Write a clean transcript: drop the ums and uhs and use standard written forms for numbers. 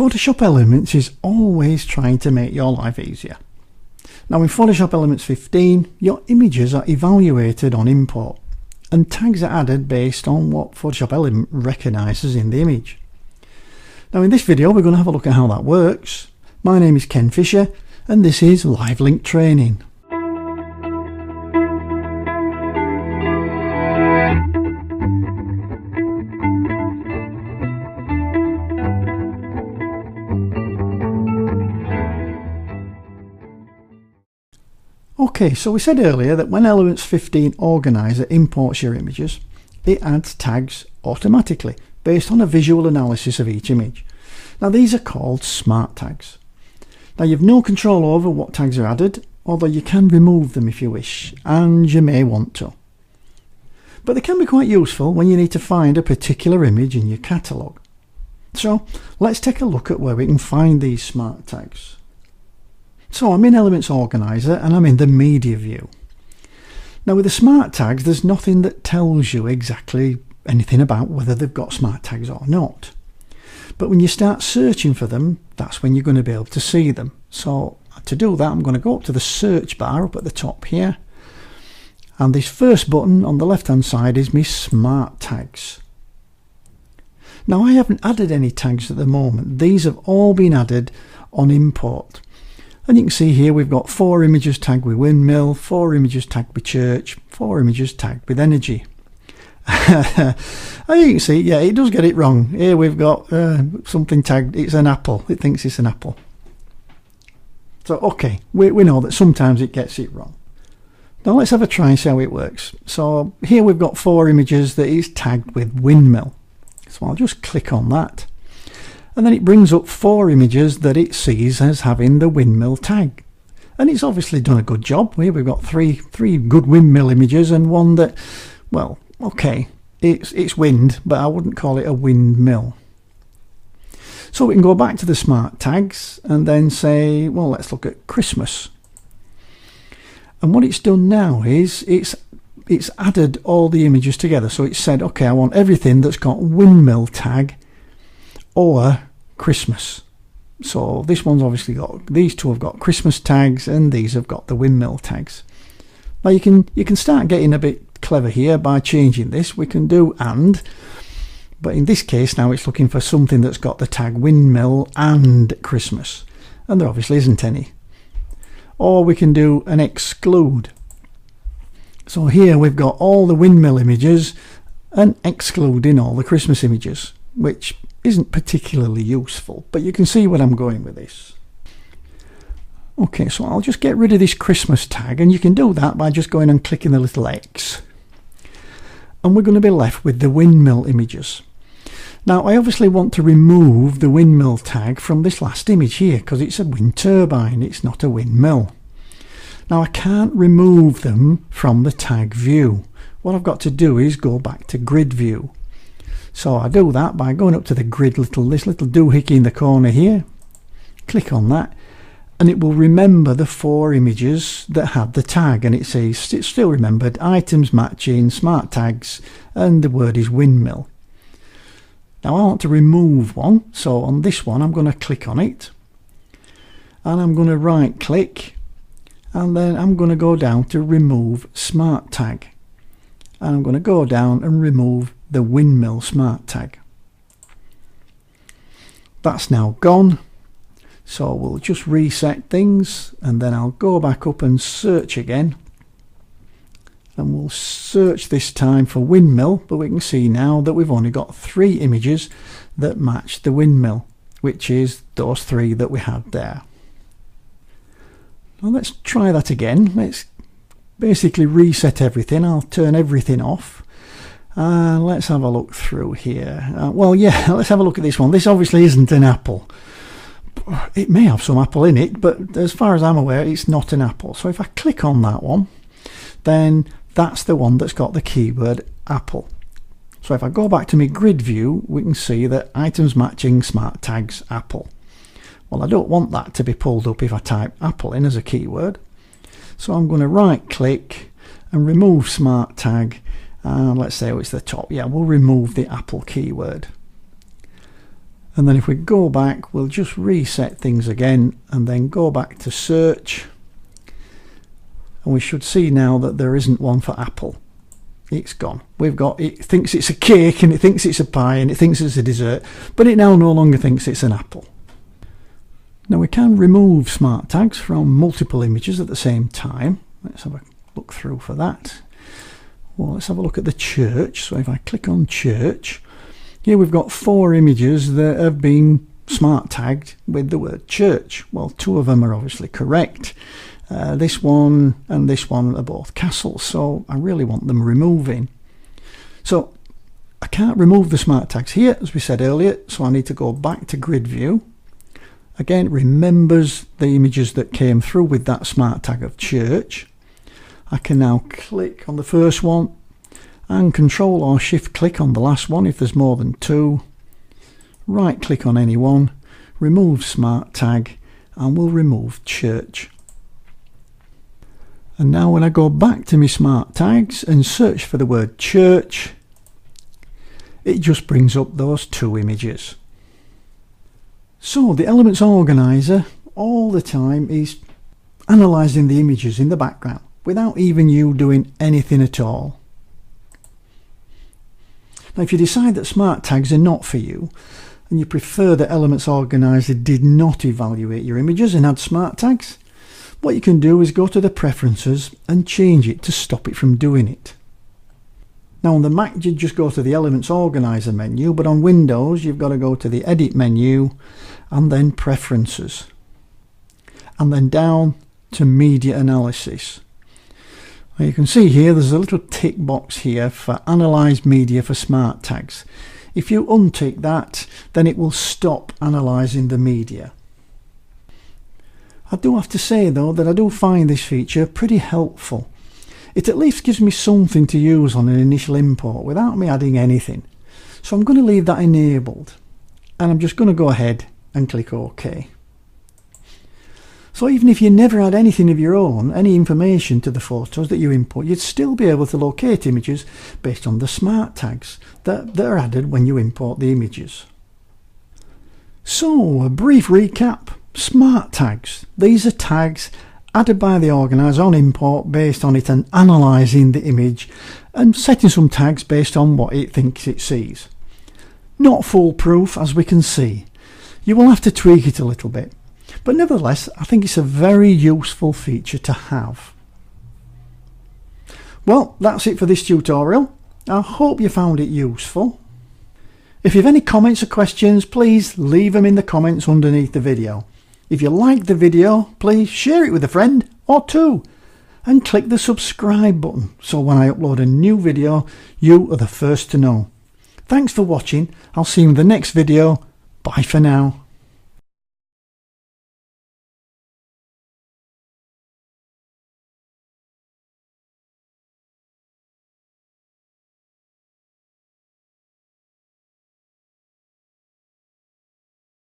Photoshop Elements is always trying to make your life easier. Now in Photoshop Elements 15, your images are evaluated on import, and tags are added based on what Photoshop Element recognises in the image. Now in this video we're going to have a look at how that works. My name is Ken Fisher and this is Livelink Training. Okay, so we said earlier that when Elements 15 Organiser imports your images, it adds tags automatically based on a visual analysis of each image. Now these are called smart tags. Now you've no control over what tags are added, although you can remove them if you wish, and you may want to. But they can be quite useful when you need to find a particular image in your catalogue. So let's take a look at where we can find these smart tags. So I'm in Elements Organiser and I'm in the media view. Now with the smart tags there's nothing that tells you exactly anything about whether they've got smart tags or not. But when you start searching for them, that's when you're going to be able to see them. So to do that I'm going to go up to the search bar up at the top here. And this first button on the left hand side is my smart tags. Now I haven't added any tags at the moment. These have all been added on import. And you can see here we've got 4 images tagged with windmill, 4 images tagged with church, 4 images tagged with energy. And you can see, yeah, it does get it wrong. Here we've got something tagged, it's an apple. It thinks it's an apple. So okay, we know that sometimes it gets it wrong. Now let's have a try and see how it works. So here we've got 4 images that is tagged with windmill. So I'll just click on that. And then it brings up 4 images that it sees as having the windmill tag. And it's obviously done a good job. Here we've got three good windmill images and one that, well, okay, it's wind, but I wouldn't call it a windmill. So we can go back to the smart tags and then say, well, let's look at Christmas. And what it's done now is it's added all the images together. So it said, okay, I want everything that's got windmill tag or Christmas. So this one's obviously got, these two have got Christmas tags and these have got the windmill tags. Now you can start getting a bit clever here by changing this. We can do and, but in this case now it's looking for something that's got the tag windmill and Christmas, and there obviously isn't any. Or we can do an exclude. So here we've got all the windmill images and excluding all the Christmas images, which isn't particularly useful, but you can see where I'm going with this. Okay, so I'll just get rid of this Christmas tag, and you can do that by just going and clicking the little X. And we're going to be left with the windmill images. Now I obviously want to remove the windmill tag from this last image here because it's a wind turbine, it's not a windmill. Now I can't remove them from the tag view. What I've got to do is go back to grid view. So I do that by going up to the grid, this little doohickey in the corner here, click on that, and it will remember the 4 images that had the tag, and it says it's still remembered items matching, smart tags, and the word is windmill. Now I want to remove one, so on this one I'm going to click on it, and I'm going to right click, and then I'm going to go down to remove smart tag, and I'm going to go down and remove the windmill smart tag. That's now gone, so we'll just reset things and then I'll go back up and search again, and we'll search this time for windmill, but we can see now that we've only got 3 images that match the windmill, which is those 3 that we had there. Now let's try that again. Let's basically reset everything. I'll turn everything off. Let's have a look through here. Well, yeah, let's have a look at this one. This obviously isn't an apple. It may have some apple in it, but as far as I'm aware, it's not an apple. So if I click on that one, then that's the one that's got the keyword apple. So if I go back to my grid view, we can see that items matching smart tags apple. Well, I don't want that to be pulled up if I type apple in as a keyword. So I'm going to right click and remove smart tag, and let's say it's the top. Yeah, we'll remove the apple keyword. And then if we go back, we'll just reset things again and then go back to search. And we should see now that there isn't one for apple. It's gone. It thinks it's a cake, and it thinks it's a pie, and it thinks it's a dessert, but it now no longer thinks it's an apple. Now we can remove smart tags from multiple images at the same time. Let's have a look through for that. Well, let's have a look at the church. So if I click on church, here we've got 4 images that have been smart tagged with the word church. Well, 2 of them are obviously correct. This one and this one are both castles, so I really want them removing. So I can't remove the smart tags here, as we said earlier, so I need to go back to grid view. Again, it remembers the images that came through with that smart tag of church. I can now click on the first one and Control or Shift click on the last one if there's more than 2. Right click on any one, remove smart tag, and we'll remove church. And now when I go back to my smart tags and search for the word church, it just brings up those 2 images. So the Elements Organiser all the time is analysing the images in the background without even you doing anything at all. Now if you decide that smart tags are not for you and you prefer that Elements Organiser did not evaluate your images and add smart tags, what you can do is go to the preferences and change it to stop it from doing it. Now on the Mac you just go to the Elements Organiser menu, but on Windows you've got to go to the Edit menu and then Preferences, and then down to Media Analysis. Now you can see here there's a little tick box here for Analyze Media for Smart Tags. If you untick that, then it will stop analysing the media. I do have to say though that I do find this feature pretty helpful. It at least gives me something to use on an initial import without me adding anything. So I'm going to leave that enabled, and I'm just going to go ahead and click OK. So even if you never add anything of your own, any information to the photos that you import, you'd still be able to locate images based on the smart tags that are added when you import the images. So a brief recap. Smart tags. These are tags added by the organiser on import based on it and analysing the image and setting some tags based on what it thinks it sees. Not foolproof, as we can see. You will have to tweak it a little bit, but nevertheless I think it's a very useful feature to have. Well, that's it for this tutorial. I hope you found it useful. If you have any comments or questions, please leave them in the comments underneath the video. If you like the video, please share it with a friend or 2 and click the subscribe button so when I upload a new video you are the first to know. Thanks for watching. I'll see you in the next video. Bye for now.